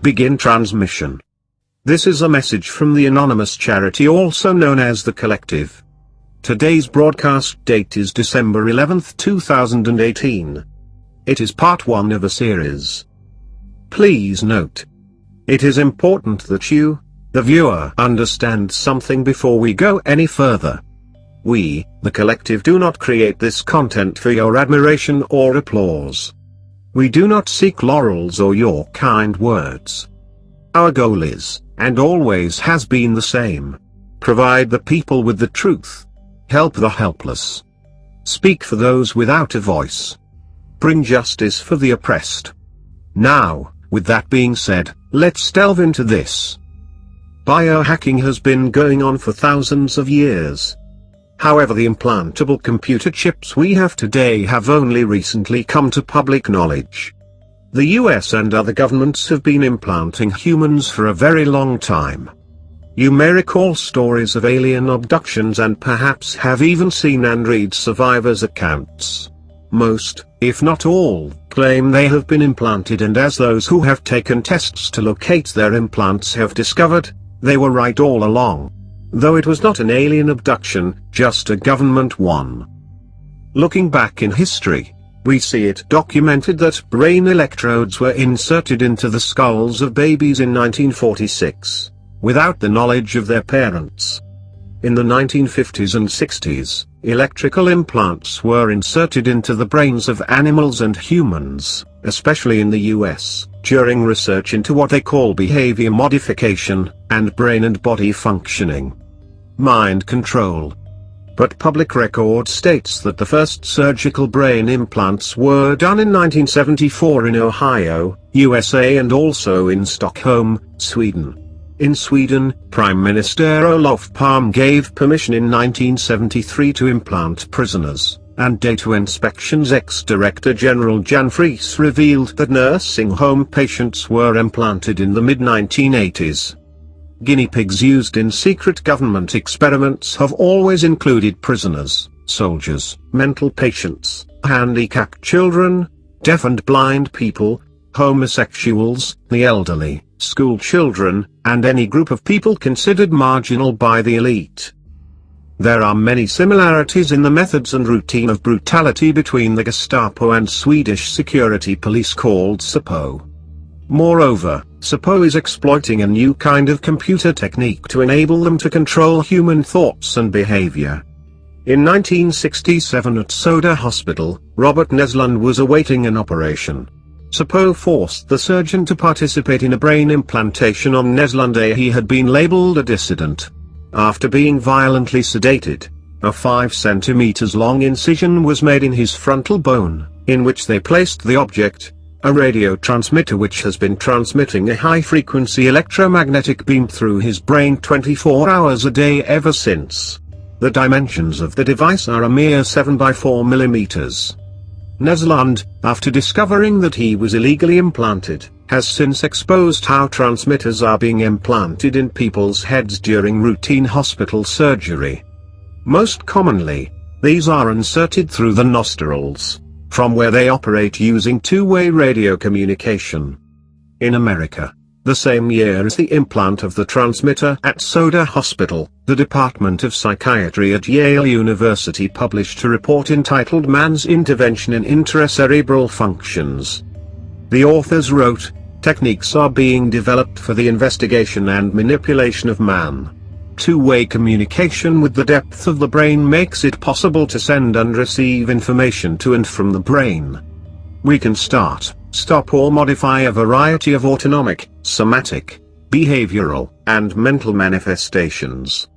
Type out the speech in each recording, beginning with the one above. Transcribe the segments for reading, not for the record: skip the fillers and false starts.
Begin transmission. This is a message from the anonymous charity also known as The Collective. Today's broadcast date is December 11, 2018. It is part 1 of a series. Please note, it is important that you, the viewer, understand something before we go any further. We, The Collective, do not create this content for your admiration or applause. We do not seek laurels or your kind words. Our goal is, and always has been the same: provide the people with the truth, help the helpless, speak for those without a voice, bring justice for the oppressed. Now, with that being said, let's delve into this. Biohacking has been going on for thousands of years. However, the implantable computer chips we have today have only recently come to public knowledge. The US and other governments have been implanting humans for a very long time. You may recall stories of alien abductions and perhaps have even seen and read survivors' accounts. Most, if not all, claim they have been implanted, and as those who have taken tests to locate their implants have discovered, they were right all along. Though it was not an alien abduction, just a government one. Looking back in history, we see it documented that brain electrodes were inserted into the skulls of babies in 1946, without the knowledge of their parents. In the 1950s and 60s, electrical implants were inserted into the brains of animals and humans, especially in the US, during research into what they call behavior modification, and brain and body functioning. Mind control. But public record states that the first surgical brain implants were done in 1974 in Ohio, USA, and also in Stockholm, Sweden. In Sweden, Prime Minister Olof Palme gave permission in 1973 to implant prisoners, and data inspection's ex-Director General Jan Friis revealed that nursing home patients were implanted in the mid-1980s. Guinea pigs used in secret government experiments have always included prisoners, soldiers, mental patients, handicapped children, deaf and blind people, homosexuals, the elderly, school children, and any group of people considered marginal by the elite. There are many similarities in the methods and routine of brutality between the Gestapo and Swedish security police called Säpo. Moreover, Säpo is exploiting a new kind of computer technique to enable them to control human thoughts and behavior. In 1967 at Söder Hospital, Robert Neslund was awaiting an operation. Säpo forced the surgeon to participate in a brain implantation on Neslund. He had been labeled a dissident. After being violently sedated, a 5 centimeters long incision was made in his frontal bone, in which they placed the object, a radio transmitter which has been transmitting a high-frequency electromagnetic beam through his brain 24 hours a day ever since. The dimensions of the device are a mere 7 by 4 millimeters. Neslund, after discovering that he was illegally implanted, has since exposed how transmitters are being implanted in people's heads during routine hospital surgery. Most commonly, these are inserted through the nostrils, from where they operate using two-way radio communication. In America, the same year as the implant of the transmitter at Söder Hospital, the Department of Psychiatry at Yale University published a report entitled Man's Intervention in Intracerebral Functions. The authors wrote, "Techniques are being developed for the investigation and manipulation of man. Two-way communication with the depth of the brain makes it possible to send and receive information to and from the brain. We can start, stop or modify a variety of autonomic, somatic, behavioral, and mental manifestations.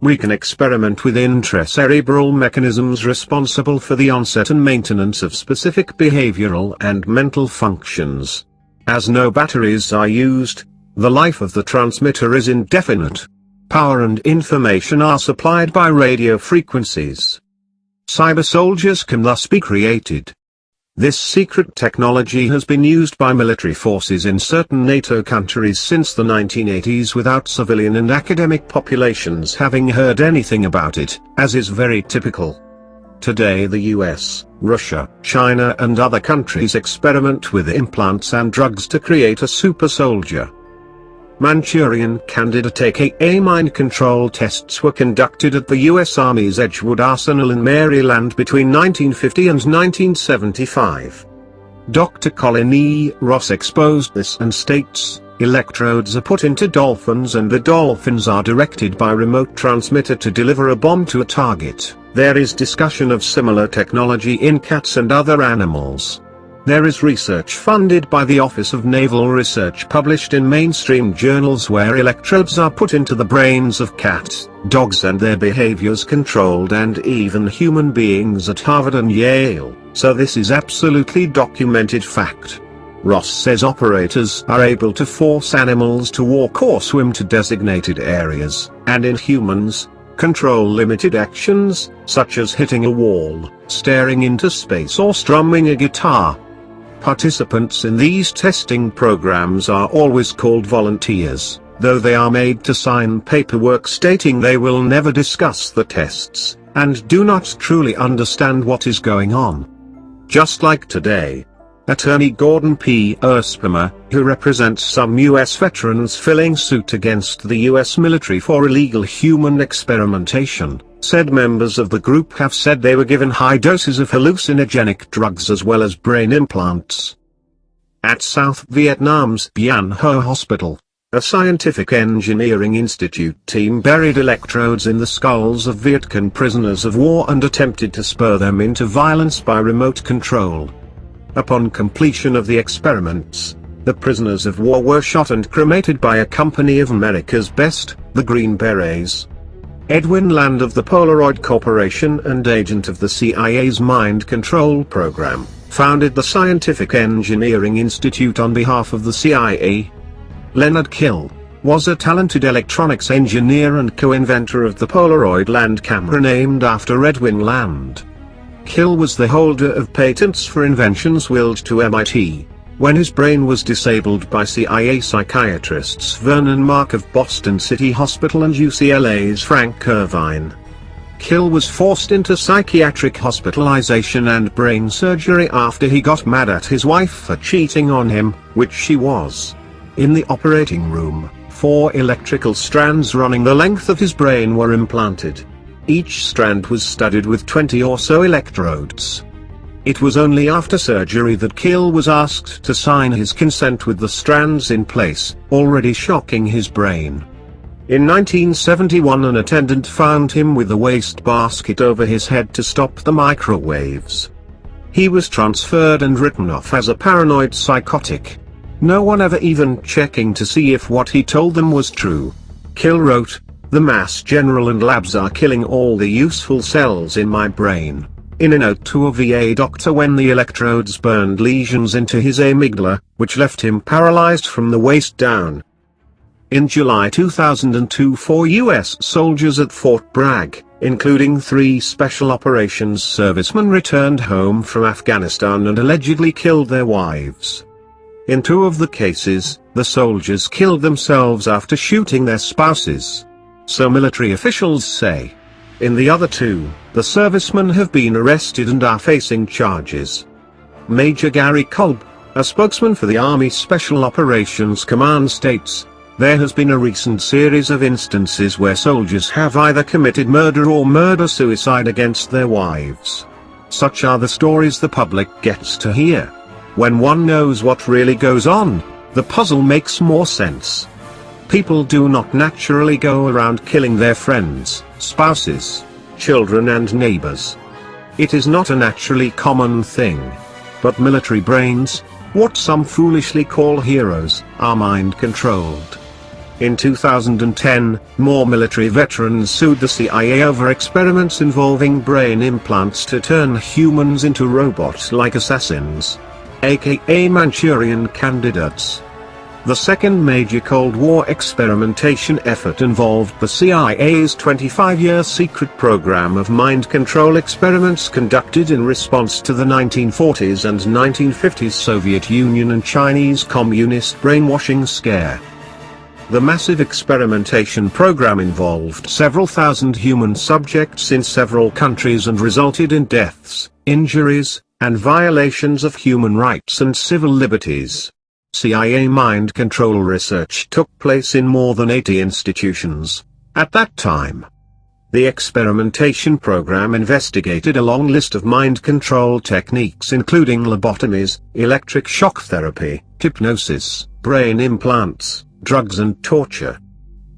We can experiment with intracerebral mechanisms responsible for the onset and maintenance of specific behavioral and mental functions. As no batteries are used, the life of the transmitter is indefinite. Power and information are supplied by radio frequencies. Cyber soldiers can thus be created. This secret technology has been used by military forces in certain NATO countries since the 1980s without civilian and academic populations having heard anything about it, as is very typical. Today the US, Russia, China and other countries experiment with implants and drugs to create a super soldier. Manchurian Candidate aka mind control tests were conducted at the US Army's Edgewood Arsenal in Maryland between 1950 and 1975. Dr. Colin E. Ross exposed this and states, electrodes are put into dolphins and the dolphins are directed by remote transmitter to deliver a bomb to a target. There is discussion of similar technology in cats and other animals. There is research funded by the Office of Naval Research published in mainstream journals where electrodes are put into the brains of cats, dogs and their behaviors controlled and even human beings at Harvard and Yale, so this is absolutely documented fact. Ross says operators are able to force animals to walk or swim to designated areas, and in humans, control limited actions, such as hitting a wall, staring into space or strumming a guitar. Participants in these testing programs are always called volunteers, though they are made to sign paperwork stating they will never discuss the tests, and do not truly understand what is going on. Just like today. Attorney Gordon P. Erspamer, who represents some U.S. veterans filing suit against the U.S. military for illegal human experimentation, said members of the group have said they were given high doses of hallucinogenic drugs as well as brain implants. At South Vietnam's Bien Ho Hospital, a scientific engineering institute team buried electrodes in the skulls of Viet Cong prisoners of war and attempted to spur them into violence by remote control. Upon completion of the experiments, the prisoners of war were shot and cremated by a company of America's best, the Green Berets. Edwin Land of the Polaroid Corporation and agent of the CIA's Mind Control Program, founded the Scientific Engineering Institute on behalf of the CIA. Leonard Kill was a talented electronics engineer and co-inventor of the Polaroid Land camera named after Edwin Land. Kill was the holder of patents for inventions willed to MIT, when his brain was disabled by CIA psychiatrists Vernon Mark of Boston City Hospital and UCLA's Frank Irvine. Kill was forced into psychiatric hospitalization and brain surgery after he got mad at his wife for cheating on him, which she was. In the operating room, 4 electrical strands running the length of his brain were implanted. Each strand was studded with 20 or so electrodes. It was only after surgery that Kill was asked to sign his consent with the strands in place, already shocking his brain. In 1971 an attendant found him with a wastebasket over his head to stop the microwaves. He was transferred and written off as a paranoid psychotic. No one ever even checking to see if what he told them was true. Kill wrote, "The Mass General and labs are killing all the useful cells in my brain," in a note to a VA doctor when the electrodes burned lesions into his amygdala, which left him paralyzed from the waist down. In July 2002 4 U.S. soldiers at Fort Bragg, including 3 Special Operations servicemen, returned home from Afghanistan and allegedly killed their wives. In 2 of the cases, the soldiers killed themselves after shooting their spouses. So military officials say. In the other 2, the servicemen have been arrested and are facing charges. Major Gary Kolb, a spokesman for the Army Special Operations Command, states, "There has been a recent series of instances where soldiers have either committed murder or murder-suicide against their wives. Such are the stories the public gets to hear. When one knows what really goes on, the puzzle makes more sense. People do not naturally go around killing their friends, spouses, children and neighbors. It is not a naturally common thing. But military brains, what some foolishly call heroes, are mind-controlled." In 2010, more military veterans sued the CIA over experiments involving brain implants to turn humans into robot-like assassins, aka Manchurian candidates. The second major Cold War experimentation effort involved the CIA's 25-year secret program of mind control experiments conducted in response to the 1940s and 1950s Soviet Union and Chinese Communist brainwashing scare. The massive experimentation program involved several thousand human subjects in several countries and resulted in deaths, injuries, and violations of human rights and civil liberties. CIA mind control research took place in more than 80 institutions at that time. The experimentation program investigated a long list of mind control techniques including lobotomies, electric shock therapy, hypnosis, brain implants, drugs and torture.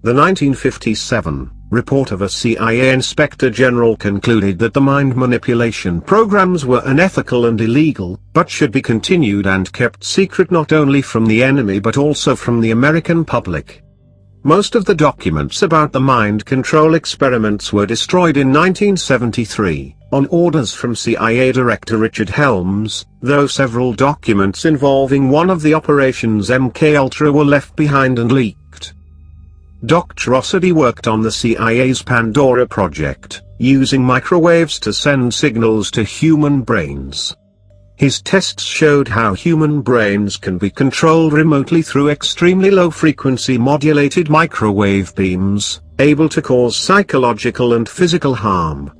The 1957 report of a CIA Inspector General concluded that the mind manipulation programs were unethical and illegal, but should be continued and kept secret not only from the enemy but also from the American public. Most of the documents about the mind control experiments were destroyed in 1973, on orders from CIA Director Richard Helms, though several documents involving one of the operations MKUltra were left behind and leaked. Dr. Ossady worked on the CIA's Pandora project, using microwaves to send signals to human brains. His tests showed how human brains can be controlled remotely through extremely low-frequency modulated microwave beams, able to cause psychological and physical harm.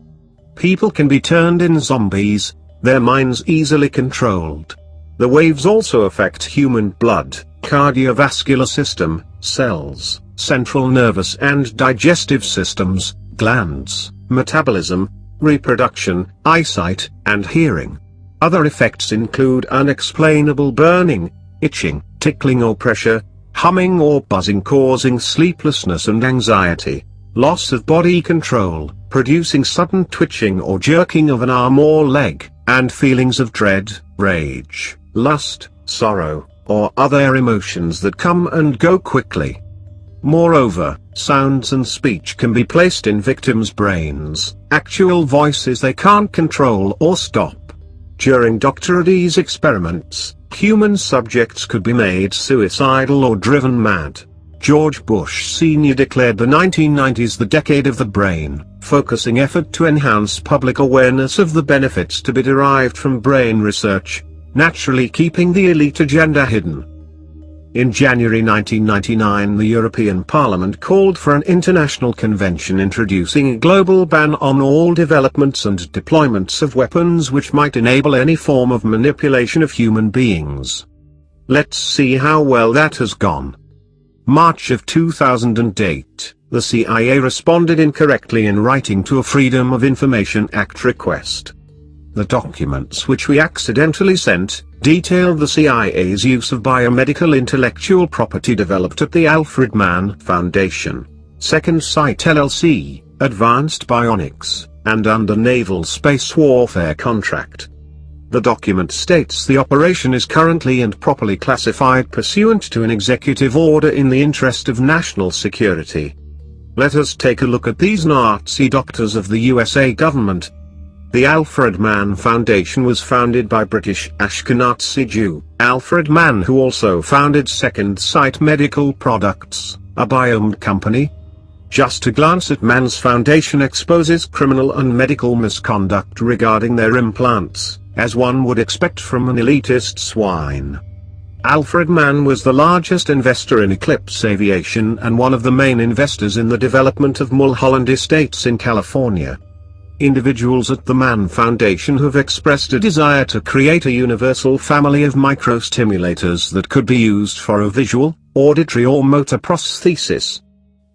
People can be turned into zombies, their minds easily controlled. The waves also affect human blood, cardiovascular system, cells, central nervous and digestive systems, glands, metabolism, reproduction, eyesight, and hearing. Other effects include unexplainable burning, itching, tickling or pressure, humming or buzzing causing sleeplessness and anxiety, loss of body control, producing sudden twitching or jerking of an arm or leg, and feelings of dread, rage, lust, sorrow, or other emotions that come and go quickly. Moreover, sounds and speech can be placed in victims' brains, actual voices they can't control or stop. During Dr. Osady's experiments, human subjects could be made suicidal or driven mad. George Bush Sr. declared the 1990s the decade of the brain, focusing effort to enhance public awareness of the benefits to be derived from brain research, naturally keeping the elite agenda hidden. In January 1999 the European Parliament called for an international convention introducing a global ban on all developments and deployments of weapons which might enable any form of manipulation of human beings. Let's see how well that has gone. March of 2008, the CIA responded incorrectly in writing to a Freedom of Information Act request. The documents which we accidentally sent detailed the CIA's use of biomedical intellectual property developed at the Alfred Mann Foundation, Second Sight LLC, Advanced Bionics, and under Naval Space Warfare contract. The document states the operation is currently and properly classified pursuant to an executive order in the interest of national security. Let us take a look at these Nazi doctors of the USA government. The Alfred Mann Foundation was founded by British Ashkenazi Jew, Alfred Mann, who also founded Second Sight Medical Products, a biomed company. Just a glance at Mann's foundation exposes criminal and medical misconduct regarding their implants, as one would expect from an elitist swine. Alfred Mann was the largest investor in Eclipse Aviation and one of the main investors in the development of Mulholland Estates in California. Individuals at the Mann Foundation have expressed a desire to create a universal family of microstimulators that could be used for a visual, auditory or motor prosthesis.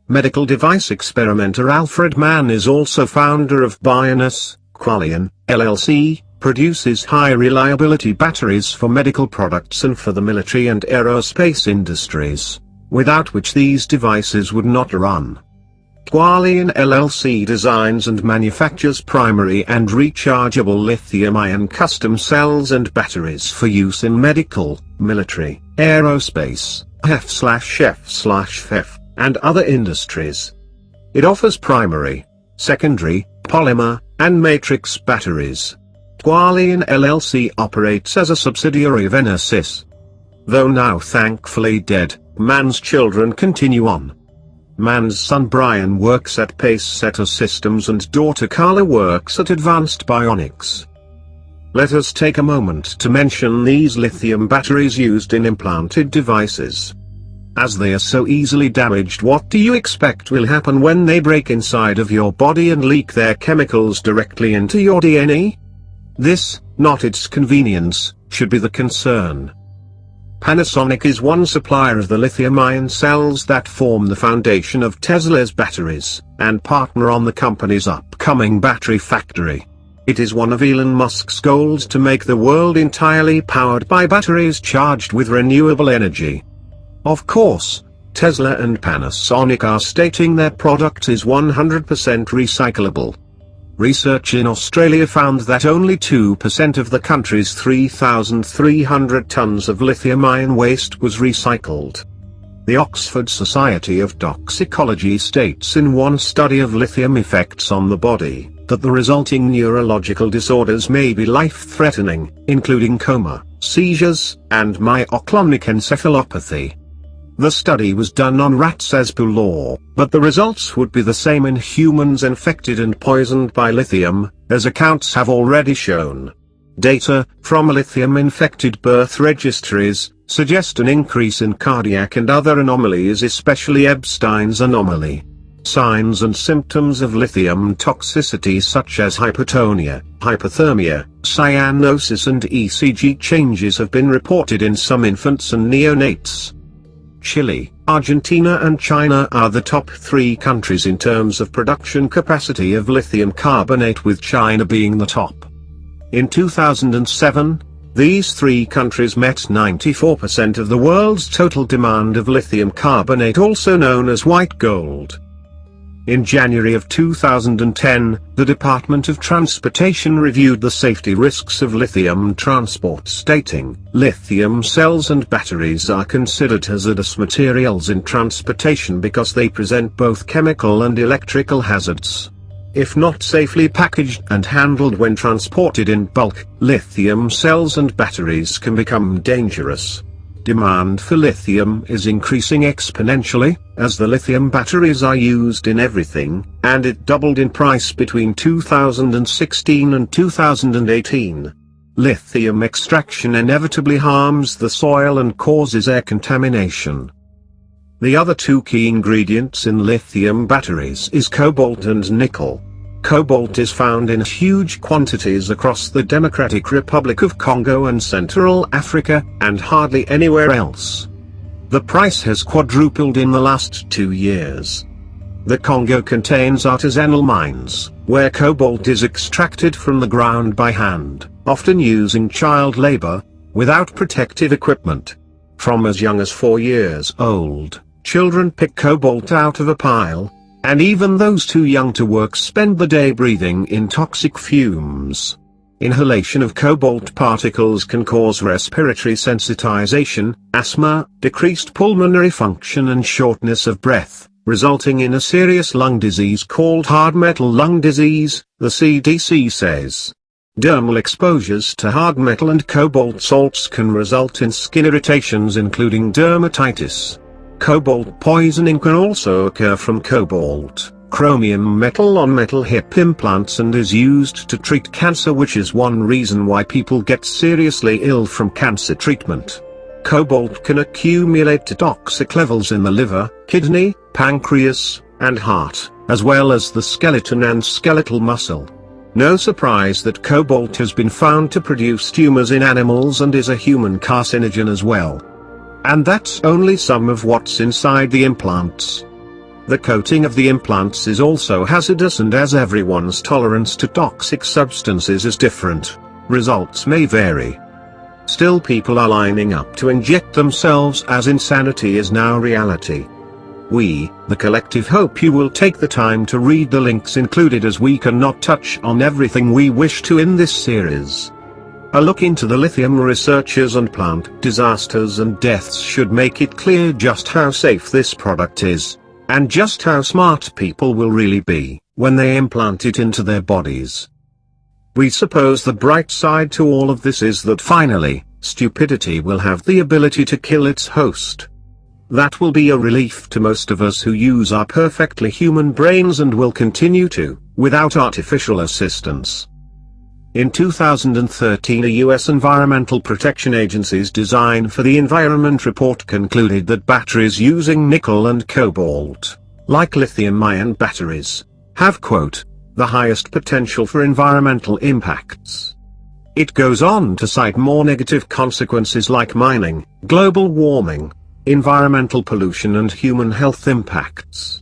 Medical device experimenter Alfred Mann is also founder of Bionus, Qualian, LLC, produces high-reliability batteries for medical products and for the military and aerospace industries, without which these devices would not run. Qualian LLC designs and manufactures primary and rechargeable lithium-ion custom cells and batteries for use in medical, military, aerospace, HEF/FEF, and other industries. It offers primary, secondary, polymer, and matrix batteries. Qualian LLC operates as a subsidiary of EnerSys. Though now thankfully dead, Mann's children continue on. Mann's son Brian works at Pacesetter Systems and daughter Carla works at Advanced Bionics. Let us take a moment to mention these lithium batteries used in implanted devices. As they are so easily damaged, what do you expect will happen when they break inside of your body and leak their chemicals directly into your DNA? This, not its convenience, should be the concern. Panasonic is one supplier of the lithium-ion cells that form the foundation of Tesla's batteries, and partner on the company's upcoming battery factory. It is one of Elon Musk's goals to make the world entirely powered by batteries charged with renewable energy. Of course, Tesla and Panasonic are stating their product is 100% recyclable. Research in Australia found that only 2% of the country's 3,300 tons of lithium-ion waste was recycled. The Oxford Society of Toxicology states in one study of lithium effects on the body, that the resulting neurological disorders may be life-threatening, including coma, seizures, and myoclonic encephalopathy. The study was done on rats as per law, but the results would be the same in humans infected and poisoned by lithium, as accounts have already shown. Data from lithium-infected birth registries suggest an increase in cardiac and other anomalies, especially Ebstein's anomaly. Signs and symptoms of lithium toxicity such as hypotonia, hypothermia, cyanosis and ECG changes have been reported in some infants and neonates. Chile, Argentina and China are the top 3 countries in terms of production capacity of lithium carbonate, with China being the top. In 2007, these 3 countries met 94% of the world's total demand of lithium carbonate, also known as white gold. In January of 2010, the Department of Transportation reviewed the safety risks of lithium transport, stating, "Lithium cells and batteries are considered hazardous materials in transportation because they present both chemical and electrical hazards. If not safely packaged and handled when transported in bulk, lithium cells and batteries can become dangerous." Demand for lithium is increasing exponentially, as the lithium batteries are used in everything, and it doubled in price between 2016 and 2018. Lithium extraction inevitably harms the soil and causes air contamination. The other 2 key ingredients in lithium batteries is cobalt and nickel. Cobalt is found in huge quantities across the Democratic Republic of Congo and Central Africa, and hardly anywhere else. The price has quadrupled in the last 2 years. The Congo contains artisanal mines, where cobalt is extracted from the ground by hand, often using child labor, without protective equipment. From as young as 4 years old, children pick cobalt out of a pile, and even those too young to work spend the day breathing in toxic fumes. Inhalation of cobalt particles can cause respiratory sensitization, asthma, decreased pulmonary function and shortness of breath, resulting in a serious lung disease called hard metal lung disease, the CDC says. Dermal exposures to hard metal and cobalt salts can result in skin irritations including dermatitis. Cobalt poisoning can also occur from cobalt, chromium metal on metal hip implants, and is used to treat cancer, which is one reason why people get seriously ill from cancer treatment. Cobalt can accumulate to toxic levels in the liver, kidney, pancreas, and heart, as well as the skeleton and skeletal muscle. No surprise that cobalt has been found to produce tumors in animals and is a human carcinogen as well. And that's only some of what's inside the implants. The coating of the implants is also hazardous, and as everyone's tolerance to toxic substances is different, results may vary. Still, people are lining up to inject themselves as insanity is now reality. We, the collective, hope you will take the time to read the links included, as we cannot touch on everything we wish to in this series. A look into the lithium researchers and plant disasters and deaths should make it clear just how safe this product is, and just how smart people will really be when they implant it into their bodies. We suppose the bright side to all of this is that finally, stupidity will have the ability to kill its host. That will be a relief to most of us who use our perfectly human brains and will continue to, without artificial assistance. In 2013, a U.S. Environmental Protection Agency's Design for the Environment report concluded that batteries using nickel and cobalt, like lithium-ion batteries, have, quote, the highest potential for environmental impacts. It goes on to cite more negative consequences like mining, global warming, environmental pollution and human health impacts.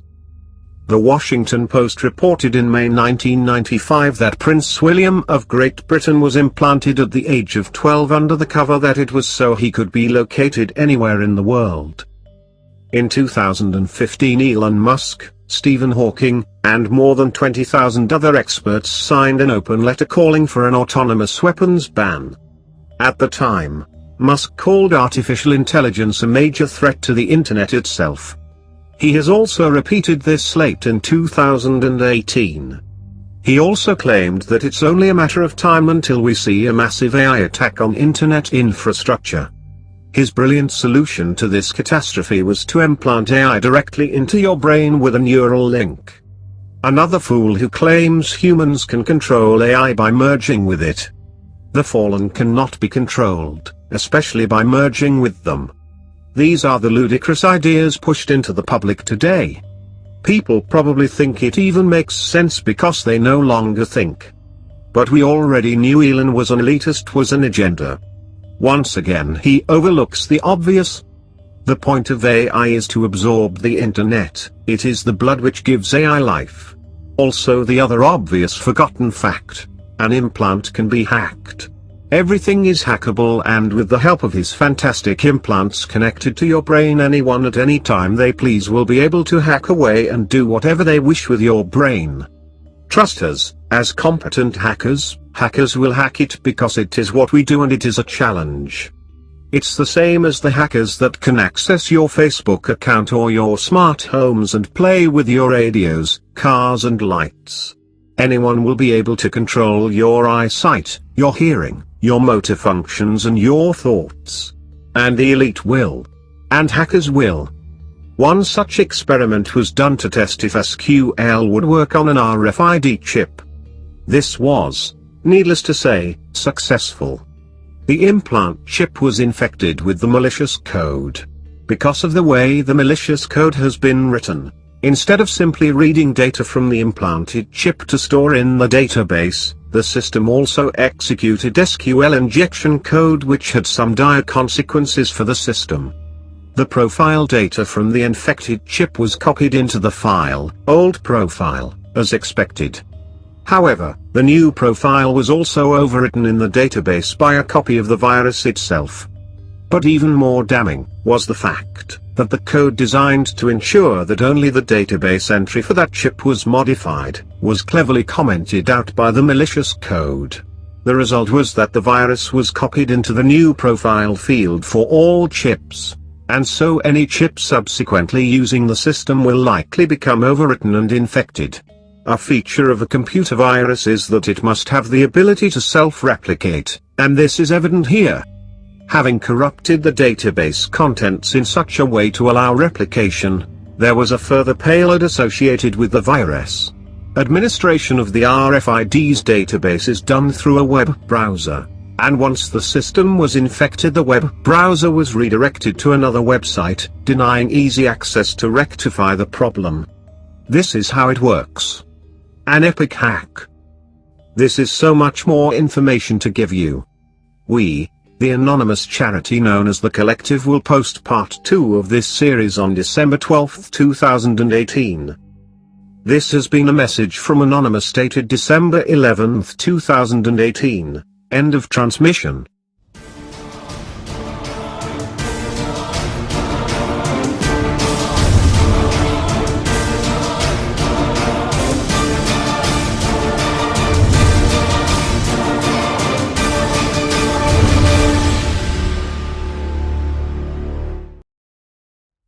The Washington Post reported in May 1995 that Prince William of Great Britain was implanted at the age of 12 under the cover that it was so he could be located anywhere in the world. In 2015, Elon Musk, Stephen Hawking, and more than 20,000 other experts signed an open letter calling for an autonomous weapons ban. At the time, Musk called artificial intelligence a major threat to the internet itself. He has also repeated this late in 2018. He also claimed that it's only a matter of time until we see a massive AI attack on internet infrastructure. His brilliant solution to this catastrophe was to implant AI directly into your brain with a neural link. Another fool who claims humans can control AI by merging with it. The fallen cannot be controlled, especially by merging with them. These are the ludicrous ideas pushed into the public today. People probably think it even makes sense because they no longer think. But we already knew Elon was an elitist, was an agenda. Once again he overlooks the obvious. The point of AI is to absorb the internet, it is the blood which gives AI life. Also the other obvious forgotten fact, an implant can be hacked. Everything is hackable, and with the help of his fantastic implants connected to your brain, anyone at any time they please will be able to hack away and do whatever they wish with your brain. Trust us, as competent hackers, hackers will hack it because it is what we do and it is a challenge. It's the same as the hackers that can access your Facebook account or your smart homes and play with your radios, cars and lights. Anyone will be able to control your eyesight, your hearing, your motor functions and your thoughts. And the elite will. And hackers will. One such experiment was done to test if SQL would work on an RFID chip. This was, needless to say, successful. The implant chip was infected with the malicious code. Because of the way the malicious code has been written, instead of simply reading data from the implanted chip to store in the database, the system also executed SQL injection code which had some dire consequences for the system. The profile data from the infected chip was copied into the file, old profile, as expected. However, the new profile was also overwritten in the database by a copy of the virus itself. But even more damning was the fact that the code designed to ensure that only the database entry for that chip was modified, was cleverly commented out by the malicious code. The result was that the virus was copied into the new profile field for all chips, and so any chip subsequently using the system will likely become overwritten and infected. A feature of a computer virus is that it must have the ability to self-replicate, and this is evident here. Having corrupted the database contents in such a way to allow replication, there was a further payload associated with the virus. Administration of the RFID's database is done through a web browser, and once the system was infected, the web browser was redirected to another website, denying easy access to rectify the problem. This is how it works. An epic hack. This is so much more information to give you. We, the anonymous charity known as The Collective, will post part 2 of this series on December 12, 2018. This has been a message from Anonymous dated December 11, 2018. End of transmission.